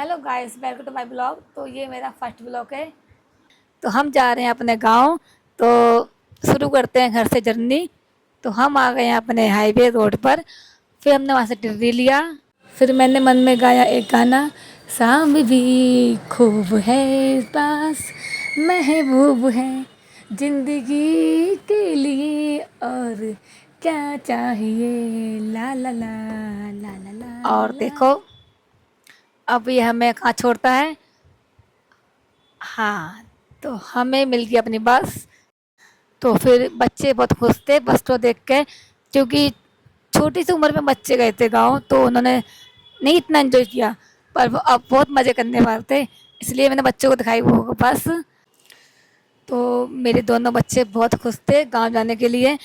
Hello guys, welcome to my blog. तो ये मेरा फर्स्ट ब्लॉग है। तो हम जा रहे हैं अपने गांव। तो शुरू करते हैं घर से जर्नी। तो हम आ गए हैं अपने हाईवे रोड पर। फिर हमने वहाँ से टिर्री लिया। फिर मैंने मन में गाया एक गाना, शाम भी खूब है पास, महबूब है जिंदगी के लिए, और क्या चाहिए, ला ला ला ला ला ला। और देखो अब ये हमें कहाँ छोड़ता है। हाँ, तो हमें मिल गई अपनी बस। तो फिर बच्चे बहुत खुश थे बस को देख के, क्योंकि छोटी सी उम्र में बच्चे गए थे गाँव, तो उन्होंने नहीं इतना एंजॉय किया। पर वो अब बहुत मज़े करने वाले थे, इसलिए मैंने बच्चों को दिखाई वो बस। तो मेरे दोनों बच्चे बहुत खुश थे गांव जाने के लिए,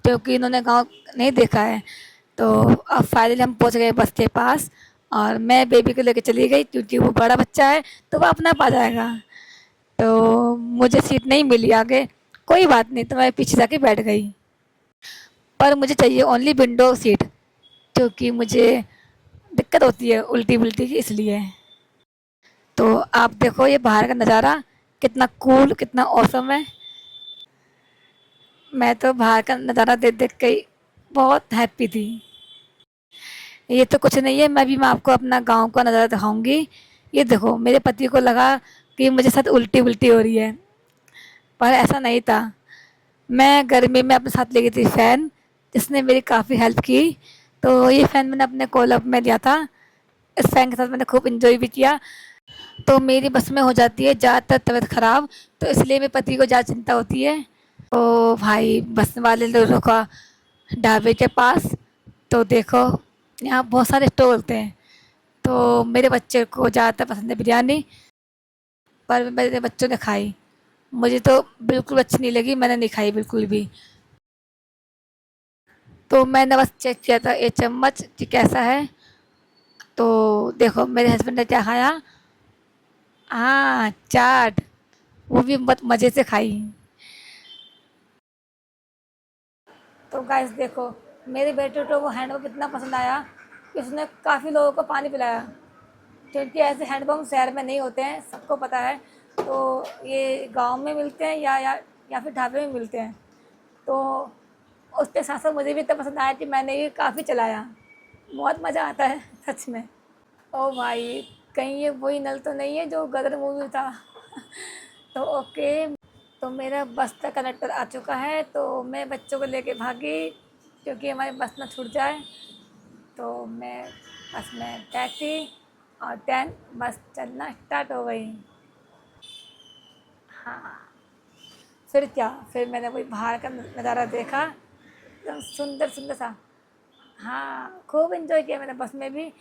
क्योंकि इन्होंने गांव नहीं देखा है। तो अब फाइनली हम पहुंच गए बस के पास, और मैं बेबी को लेकर चली गई, क्योंकि वो बड़ा बच्चा है तो वो अपना पा जाएगा। तो मुझे सीट नहीं मिली आगे, कोई बात नहीं, तो मैं पीछे जाके बैठ गई। पर मुझे चाहिए ओनली विंडो सीट, क्योंकि मुझे दिक्कत होती है उल्टी उल्टी की, इसलिए। तो आप देखो ये बाहर का नज़ारा कितना कूल, कितना औसम है। मैं तो बाहर का नज़ारा देख देख के ही बहुत हैप्पी थी। ये तो कुछ नहीं है, मैं आपको अपना गांव का नज़ारा दिखाऊंगी। ये देखो मेरे पति को लगा कि मुझे साथ उल्टी उल्टी हो रही है, पर ऐसा नहीं था। मैं गर्मी में अपने साथ ले गई थी फ़ैन, जिसने मेरी काफ़ी हेल्प की। तो ये फ़ैन मैंने अपने कोलब में लिया था। इस फ़ैन के साथ मैंने खूब इंजॉय भी किया। तो मेरी बस में हो जाती है ज़्यादातर तबीयत ख़राब, तो इसलिए मेरे पति को ज़्यादा चिंता होती है। तो भाई बस वाले लोग रुका ढाबे के पास। तो देखो यहाँ बहुत सारे स्टॉल होते हैं। तो मेरे बच्चे को ज़्यादातर पसंद है बिरयानी, पर मेरे बच्चों ने खाई, मुझे तो बिल्कुल अच्छी नहीं लगी, मैंने नहीं खाई बिल्कुल भी। तो मैंने बस चेक किया था ये चम्मच कि कैसा है। तो देखो मेरे हस्बैंड ने क्या खाया। हाँ, चाट, वो भी बहुत मज़े से खाई। तो गाइस देखो, मेरे बेटे को वो हैंडपम्प इतना पसंद आया कि उसने काफ़ी लोगों को पानी पिलाया, क्योंकि ऐसे हैंडपम्प शहर में नहीं होते हैं, सबको पता है। तो ये गांव में मिलते हैं या फिर ढाबे में मिलते हैं। तो उसके साथ साथ मुझे भी इतना पसंद आया कि मैंने ये काफ़ी चलाया। बहुत मज़ा आता है सच में। ओ भाई, कहीं ये वही नल तो नहीं है जो गदर मूवी था। तो ओके, तो मेरा बस का कंडक्टर आ चुका है, तो मैं बच्चों को लेके भागी, क्योंकि हमारी बस ना छूट जाए। तो मैं बस में बैठी और 10 बस चलना स्टार्ट हो गई। हाँ, फिर क्या, फिर मैंने वही बाहर का नज़ारा देखा, एकदम सुंदर सुंदर सा। हाँ, खूब एंजॉय किया मैंने बस में भी।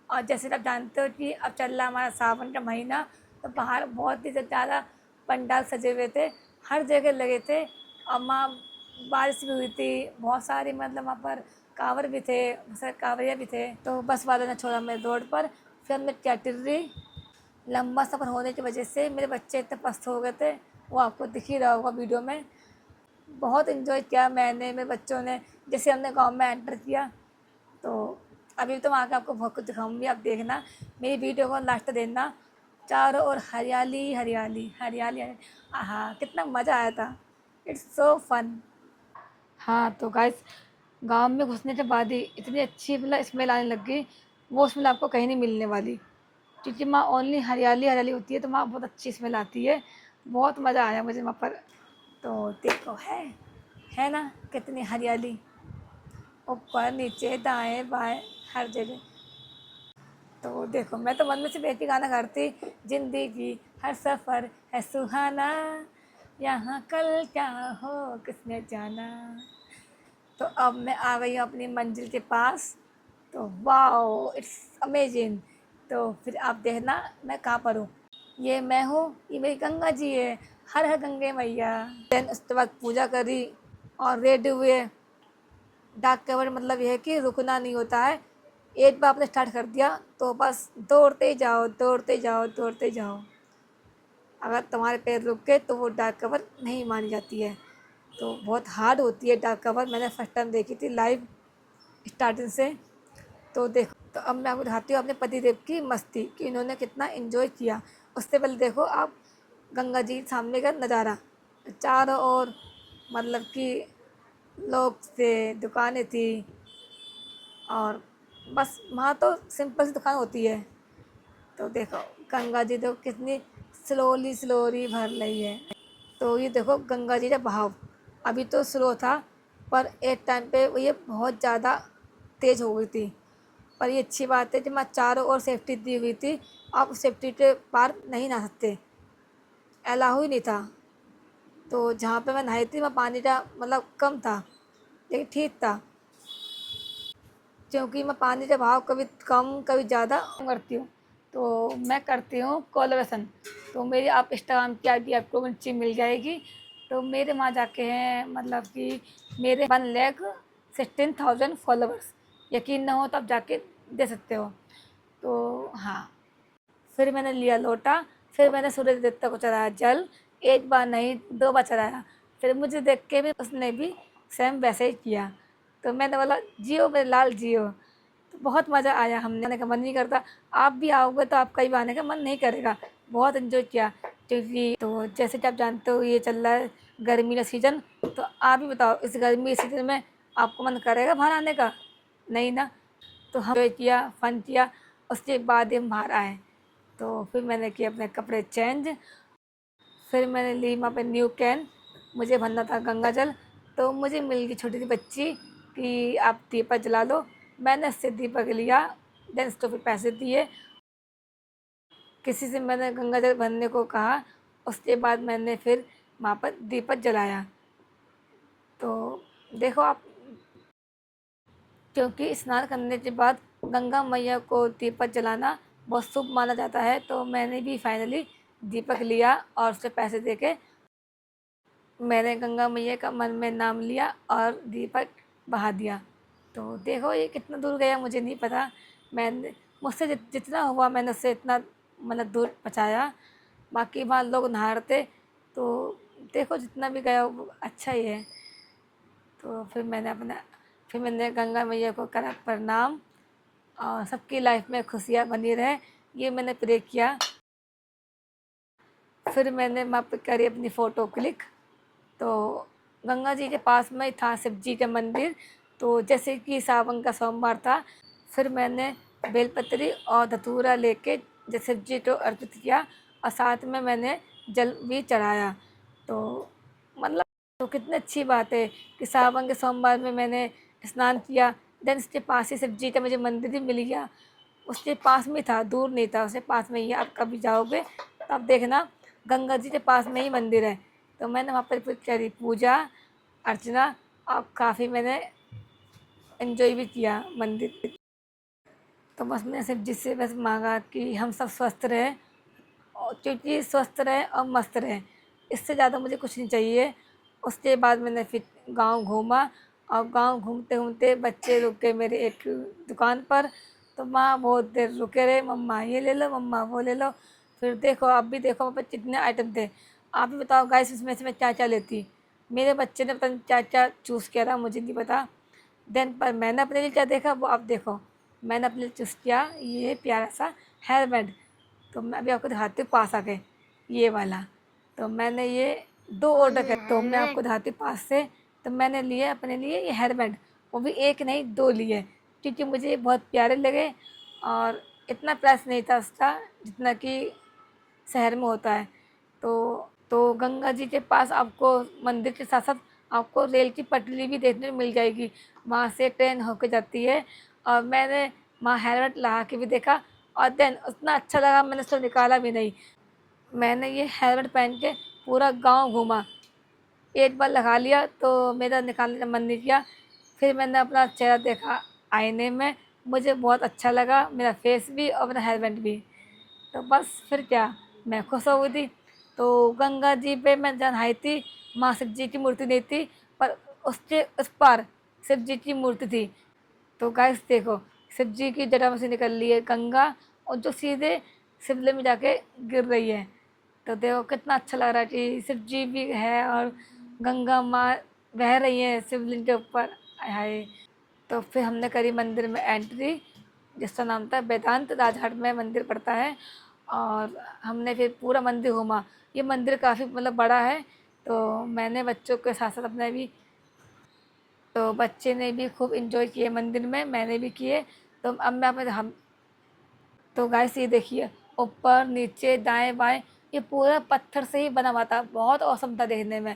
और जैसे आप जानते हो कि अब चल रहा हमारा सावन का महीना, तो बाहर बहुत ही ज़्यादा पंडाल सजे हुए थे, हर जगह लगे थे। और वहाँ बारिश भी हुई थी बहुत सारी, मतलब वहाँ पर कांवर भी थे, बहुत सारे कांवरिया भी थे। तो बस वाले ने छोड़ा मेरे रोड पर। फिर हमने कैटरी, लंबा सफ़र होने की वजह से मेरे बच्चे इतने पस्त हो गए थे, वो आपको दिख ही रहा होगा वीडियो में। बहुत इन्जॉय किया मैंने, मेरे बच्चों ने। जैसे हमने गाँव में एंटर किया, तो अभी तो वहाँ का आपको बहुत कुछ दिखाऊंगी, आप देखना, मेरी वीडियो को लास्ट तक देखना। चारों ओर हरियाली हरियाली हरियाली हरियाली। आहा, कितना मज़ा आया था, इट्स सो फन। हाँ, तो गाइस गांव में घुसने के बाद ही इतनी अच्छी मतलब स्मेल आने लग गई, वो स्मेल आपको कहीं नहीं मिलने वाली, क्योंकि वहाँ ओनली हरियाली हरियाली होती है, तो वहाँ बहुत अच्छी स्मेल आती है। बहुत मज़ा आया मुझे वहाँ पर। तो देखो है ना कितनी हरियाली, ऊपर नीचे दाएं बाएं हर जगह। तो देखो मैं तो मन में सिर्फ एक ही गाना गाती, जिंदगी हर सफ़र है सुहाना, यहाँ कल क्या हो किसने जाना। तो अब मैं आ गई हूँ अपनी मंजिल के पास। तो वाओ, इट्स अमेजिंग। तो फिर आप देखना मैं कहाँ पर हूँ। ये मैं हूँ, ये मेरी गंगा जी है, हर हर गंगे मैया। देन उसके बाद पूजा करी और रेडी हुए। डाक कवर मतलब यह है कि रुकना नहीं होता है, एक बार आपने स्टार्ट कर दिया तो बस दौड़ते ही जाओ दौड़ते ही जाओ दौड़ते ही जाओ। अगर तुम्हारे पैर रुक गए तो वो डाक कवर नहीं मानी जाती है। तो बहुत हार्ड होती है डाक कवर, मैंने फर्स्ट टाइम देखी थी लाइव स्टार्टिंग से। तो देखो तो अब मैं आपको दिखाती हूँ अपने पतिदेव की मस्ती कि इन्होंने कितना एंजॉय किया। उससे पहले देखो आप गंगा जी सामने का नज़ारा, चारों ओर मतलब कि लोग थे, दुकानें थी, और बस वहाँ तो सिंपल सी दुकान होती है। तो देखो गंगा जी तो कितनी स्लोली स्लोली भर रही है। तो ये देखो गंगा जी का बहाव अभी तो स्लो था, पर एक टाइम पे ये बहुत ज़्यादा तेज़ हो गई थी। पर ये अच्छी बात है कि मैं चारों ओर सेफ्टी दी हुई थी, आप उस सेफ्टी के पार नहीं नहा सकते, अलाउ ही नहीं था। तो जहाँ पे मैं नहाई थी वहाँ पानी का मतलब कम था, लेकिन ठीक था, क्योंकि मैं पानी का बहाव कभी कम कभी ज़्यादा करती हूँ। तो मैं करती हूँ कोलब्रेशन। तो मेरी आप इंस्टाग्राम की आईडी आपको नीचे मिल जाएगी। तो मेरे वहाँ जाके हैं मतलब कि मेरे 1,16,000 फॉलोवर्स, यकीन ना हो तो आप जाके दे सकते हो। तो हाँ, फिर मैंने लिया लोटा, फिर मैंने सूरज देवता को चढ़ाया जल, एक बार नहीं 2 बार चढ़ाया। फिर मुझे देख के भी उसने भी सेम वैसे ही किया। तो मैंने बोला जियो मेरे लाल जियो। तो बहुत मज़ा आया, हमने आने का मन नहीं करता, आप भी आओगे तो आपका भी आने का मन नहीं करेगा। बहुत एंजॉय किया, क्योंकि तो जैसे कि आप जानते हो ये चल रहा है गर्मी का सीज़न। तो आप ही बताओ इस गर्मी के सीज़न में आपको मन करेगा बाहर आने का? नहीं ना। तो हम एंजॉय किया, फन किया, उसके बाद ही हम बाहर आए। तो फिर मैंने किए अपने कपड़े चेंज, फिर मैंने ली वहाँ पे न्यू कैन, मुझे भरना था गंगा जल। तो मुझे मिल गई छोटी सी बच्ची कि आप दीपक जला लो। मैंने उससे दीपक लिया, देन उसको फिर पैसे दिए, किसी से मैंने गंगा जल भरने को कहा। उसके बाद मैंने फिर वहाँ पर दीपक जलाया। तो देखो आप, क्योंकि स्नान करने के बाद गंगा मैया को दीपक जलाना बहुत शुभ माना जाता है, तो मैंने भी फाइनली दीपक लिया और उससे पैसे दे के मैंने गंगा मैया का मन में नाम लिया और दीपक बहा दिया। तो देखो ये कितना दूर गया मुझे नहीं पता, मैंने मुझसे जितना हुआ मैंने उससे इतना मतलब दूर पहुँचाया। बाकी वहाँ लोग नहा रहे थे, तो देखो जितना भी गया वो अच्छा ही है। तो फिर मैंने गंगा मैया को करा प्रणाम, और सबकी लाइफ में खुशियाँ बनी रहे ये मैंने प्रे किया। फिर मैंने वहाँ पे करी अपनी फ़ोटो क्लिक। तो गंगा जी के पास में ही था शिव जी का मंदिर। तो जैसे कि सावन का सोमवार था, फिर मैंने बेलपत्री और धतूरा लेके शिव जी को अर्पित किया, और साथ में मैंने जल भी चढ़ाया। तो मतलब तो कितनी अच्छी बात है कि सावन के सोमवार में मैंने स्नान किया, देन उसके पास ही शिव जी का मुझे मंदिर भी मिल गया। उसके पास में था, दूर नहीं था, उसके पास में ही। आप कभी जाओगे तो आप देखना गंगा जी के पास में ही मंदिर है। तो मैंने वहाँ पर फिर करी पूजा अर्चना, और काफ़ी मैंने एंजॉय भी किया मंदिर। तो बस मैं सिर्फ जिससे बस मांगा कि हम सब स्वस्थ रहें, और क्योंकि स्वस्थ रहें और मस्त रहें, इससे ज़्यादा मुझे कुछ नहीं चाहिए। उसके बाद मैंने फिर गांव घूमा, और गांव घूमते घूमते बच्चे रुके मेरे एक दुकान पर। तो वहाँ बहुत देर रुके रहे, मम्मा ये ले लो, मम्मा वो ले लो। फिर देखो आप भी देखो वहाँ पर कितने आइटम थे। आप भी बताओ गाइस इसमें से मैं क्या क्या लेती। मेरे बच्चे ने पता नहीं क्या क्या चूज़ किया था, मुझे नहीं पता। देन पर मैंने अपने लिए क्या देखा वो आप देखो। मैंने अपने लिए चूज़ किया ये प्यारा सा हेयर बैंड। तो मैं अभी आपको दिखाती हूँ पास आके, ये वाला। तो मैंने ये 2 ऑर्डर कर, तो मैं आपको दिखाती हूँ पास से। तो मैंने लिए अपने लिए ये हेयर बैंड, वो भी एक नहीं 2 लिए, क्योंकि मुझे ये बहुत प्यारे लगे, और इतना प्राइस नहीं था उसका जितना कि शहर में होता है। तो गंगा जी के पास आपको मंदिर के साथ साथ आपको रेल की पटरी भी देखने को मिल जाएगी, वहाँ से ट्रेन होकर जाती है। और मैंने वहाँ हेलमेट लगा के भी देखा, और देन उतना अच्छा लगा मैंने उसको निकाला भी नहीं। मैंने ये हेलमेट पहन के पूरा गांव घूमा, एक बार लगा लिया तो मेरा निकालने का मन नहीं किया। फिर मैंने अपना चेहरा देखा आईने में, मुझे बहुत अच्छा लगा मेरा फेस भी और मेरा हेलमेट भी। तो बस फिर क्या, मैं खुश हो गई थी। तो गंगा जी पे मैं जहाँ नहाई थी, माँ शिव जी की मूर्ति नहीं थी, पर उसके उस पार शिव जी की मूर्ति थी। तो गाइस देखो शिव जी की जटा में से निकल रही है गंगा, और जो सीधे शिवलिंग में जाके गिर रही है। तो देखो कितना अच्छा लग रहा है कि शिव जी भी है और गंगा माँ बह रही है शिवलिंग के ऊपर। हाय हाय। तो फिर हमने करी मंदिर में एंट्री, जिसका नाम था वेदांत राजहाट में मंदिर पड़ता है। और हमने फिर पूरा मंदिर घूमा। ये मंदिर काफ़ी मतलब बड़ा है, तो मैंने बच्चों के साथ साथ अपने भी, तो बच्चे ने भी खूब इंजॉय किए मंदिर में, मैंने भी किए। तो अब मैं अपने हम तो गाइस ये देखिए, ऊपर नीचे दाएं बाएं ये पूरा पत्थर से ही बना हुआ था, बहुत औसम था देखने में।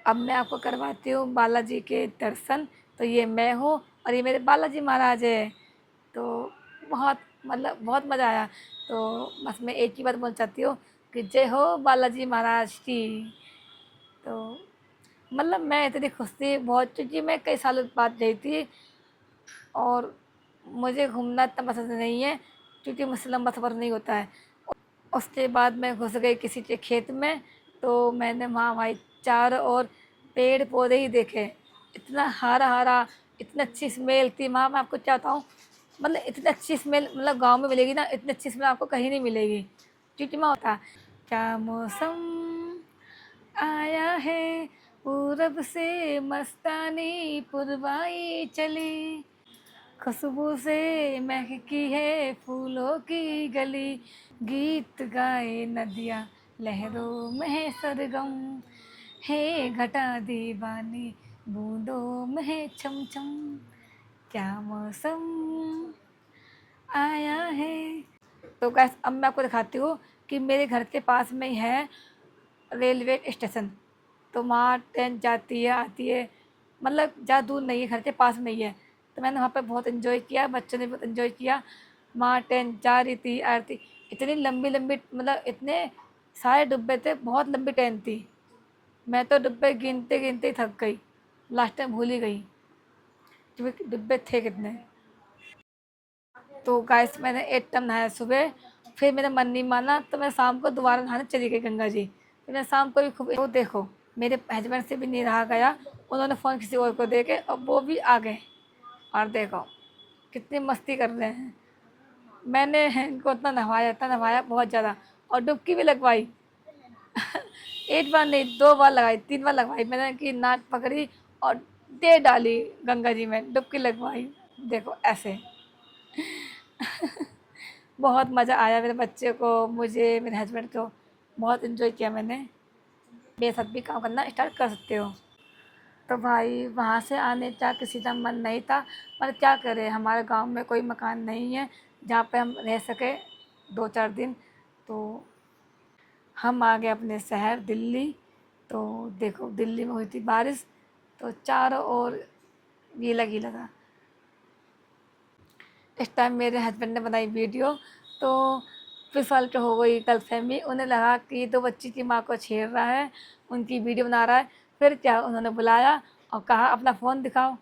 अब मैं आपको करवाती हूँ बालाजी के दर्शन। तो ये मैं हूँ और ये मेरे बालाजी महाराज है। तो बहुत मतलब बहुत मज़ा आया। तो बस मैं एक ही बात बोलना चाहती हूँ कि जय हो बालाजी महाराज की। तो मतलब मैं इतनी खुश थी बहुत, क्योंकि मैं कई सालों बाद गई थी और मुझे घूमना इतना पसंद नहीं है, क्योंकि मुझसे लंबा सफ़र नहीं होता है। उसके बाद मैं घुस गई किसी के खेत में, तो मैंने वहाँ भाई चारों ओर पेड़ पौधे ही देखे। इतना हरा हरा, इतनी अच्छी स्मेल थी वहाँ। मैं आपको क्या बताऊँ, मतलब इतनी अच्छी स्मेल मतलब गांव में मिलेगी ना, इतनी अच्छी स्मेल आपको कहीं नहीं मिलेगी। क्योंकि मैं होता क्या मौसम आया है, पूरब से मस्तानी पुरवाई चली, खुशबू से महकी है फूलों की गली, गीत गाए नदियाँ लहरों में है सरगम, है घटा दीवानी बूंदों में है छम छम, क्या मौसम आया है। तो गैस अब मैं आपको दिखाती हूँ कि मेरे घर के पास में ही है रेलवे स्टेशन। तो वहाँ ट्रेन जाती है आती है, मतलब ज़्यादा दूर नहीं है, घर के पास में ही है। तो मैंने वहाँ पे बहुत इन्जॉय किया, बच्चों ने बहुत इन्जॉय किया। वहाँ ट्रेन जा रही थी आ रही थी, इतनी लंबी लंबी मतलब इतने सारे डिब्बे थे, बहुत लंबी ट्रेन थी। मैं तो डिब्बे गिनते गिनते ही थक गई, लास्ट टाइम भूल ही गई क्योंकि डिब्बे थे कितने। तो गाइस मैंने एक टाइम नहाया सुबह, फिर मेरा मन नहीं माना तो मैं शाम को दोबारा नहाने चली गई गंगा जी। फिर मैं शाम को भी खूब, तो देखो मेरे हस्बैंड से भी नहीं रहा गया, उन्होंने फ़ोन किसी और को दे के और वो भी आ गए। और देखो कितनी मस्ती कर रहे हैं। मैंने इनको इतना नहवाया बहुत ज़्यादा, और डुबकी भी लगवाई। एक बार नहीं 2 बार लगाई, 3 बार लगवाई मैंने, कि नाक पकड़ी और दे डाली गंगा जी में, डुबकी लगवाई। देखो ऐसे बहुत मज़ा आया मेरे बच्चे को, मुझे, मेरे हस्बैंड को, बहुत इन्जॉय किया मैंने। मेरे साथ भी काम करना स्टार्ट कर सकते हो। तो भाई वहाँ से आने का किसी का मन नहीं था, पर क्या करें, हमारे गांव में कोई मकान नहीं है जहाँ पे हम रह सके 2-4 दिन। तो हम आ गए अपने शहर दिल्ली। तो देखो दिल्ली में हुई थी बारिश, तो चारों ओर गीला गीला था। इस टाइम मेरे हस्बैंड ने बनाई वीडियो, तो फिर फाल्ट हो गई गलतफहमी। उन्हें लगा कि तो बच्ची की माँ को छेड़ रहा है, उनकी वीडियो बना रहा है। फिर क्या, उन्होंने बुलाया और कहा अपना फ़ोन दिखाओ,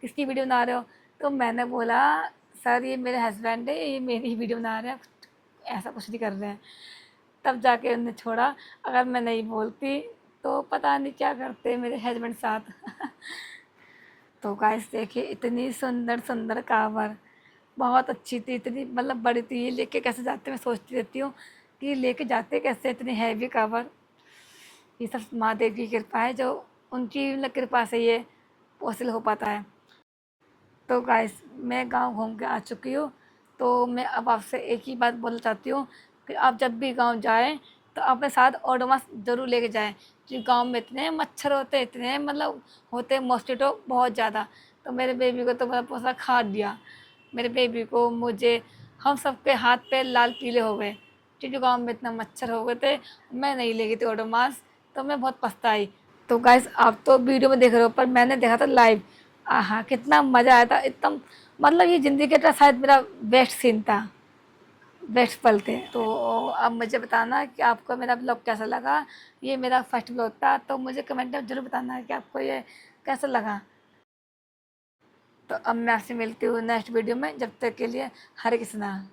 किसकी वीडियो बना रहे हो। तो मैंने बोला सर ये मेरे हस्बैंड है, ये मेरी ही वीडियो बना रहे हैं, ऐसा कुछ नहीं कर रहे हैं। तब जाके उन्हें छोड़ा, अगर मैं नहीं बोलती तो पता नहीं क्या करते मेरे हस्बैंड साथ। तो गाइस देखिए इतनी सुंदर सुंदर कांवर, बहुत अच्छी थी, इतनी मतलब बड़ी थी। ये लेके कैसे जाते मैं सोचती रहती हूँ कि लेके जाते कैसे इतनी हैवी कांवर। ये सब महादेव की कृपा है, जो उनकी मतलब कृपा से ये पॉसिबल हो पाता है। तो गाइस मैं गांव घूम के आ चुकी हूँ। तो मैं अब आपसे एक ही बात बोलना चाहती हूँ कि आप जब भी गांव जाएं तो अपने साथ ओडोमॉस ज़रूर लेके जाएं, क्योंकि गांव में इतने मच्छर होते हैं, इतने मतलब होते हैं मॉस्किटो बहुत ज़्यादा। तो मेरे बेबी को तो मतलब पूरा खा दिया, मेरे बेबी को, मुझे, हम सबके हाथ पैर लाल पीले हो गए, क्योंकि गाँव में इतना मच्छर हो गए थे। मैं नहीं ले गई थी ओडोमॉस, तो मैं बहुत पछताई। तो गाइस आप तो वीडियो में देख रहे हो, पर मैंने देखा था लाइव। आहा कितना मज़ा आया था एकदम, मतलब ये ज़िंदगी का शायद मेरा बेस्ट सीन था, बेस्ट पल थे। तो अब मुझे बताना कि आपको मेरा ब्लॉग कैसा लगा। ये मेरा फर्स्ट ब्लॉग था, तो मुझे कमेंट में ज़रूर बताना कि आपको ये कैसा लगा। तो अब मैं आपसे मिलती हूँ नेक्स्ट वीडियो में, जब तक के लिए हरे कृष्णा।